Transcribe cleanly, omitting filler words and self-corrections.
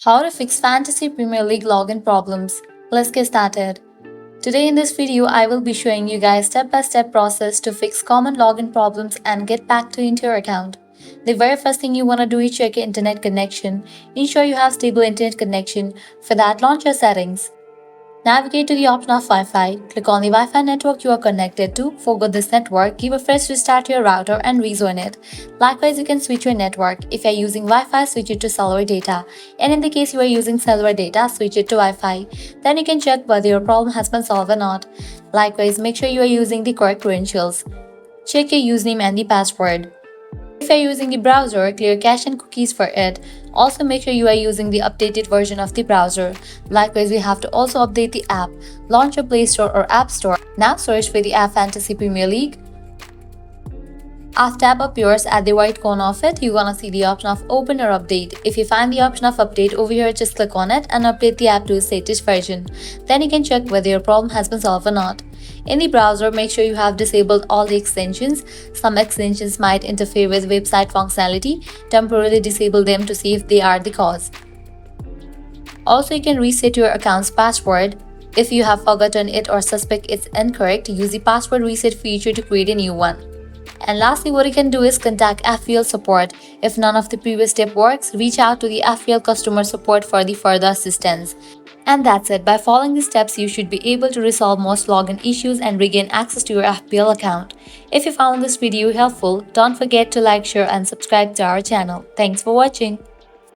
How to fix Fantasy Premier League login problems. Let's get started. Today in this video, I will be showing you guys step-by-step process to fix common login problems and get back into your account. The very first thing you want to do is check your internet connection. Ensure you have stable internet connection. For that, launch your settings. Navigate to the option of Wi-Fi. Click on the Wi-Fi network you are connected to. Forget this network, give a fresh restart to your router and rejoin it. Likewise, you can switch your network. If you are using Wi-Fi, switch it to cellular data. And in the case you are using cellular data, switch it to Wi-Fi. Then you can check whether your problem has been solved or not. Likewise, make sure you are using the correct credentials. Check your username and the password. If you are using the browser, clear cache and cookies for it. Also make sure you are using the updated version of the browser. Likewise, we have to also update the app. Launch your Play Store or App Store. Now search for the app Fantasy Premier League. After tab appears at the right corner of it, you're gonna see the option of open or update. If you find the option of update over here, just click on it and update the app to its latest version. Then you can check whether your problem has been solved or not. In the browser, make sure you have disabled all the extensions. Some extensions might interfere with website functionality. Temporarily disable them to see if they are the cause. Also, you can reset your account's password. If you have forgotten it or suspect it's incorrect, use the password reset feature to create a new one. And lastly, what you can do is contact FPL support. If none of the previous step works, reach out to the FPL customer support for the further assistance. And that's it. By following these steps, you should be able to resolve most login issues and regain access to your FPL account. If you found this video helpful, don't forget to like, share and subscribe to our channel. Thanks for watching.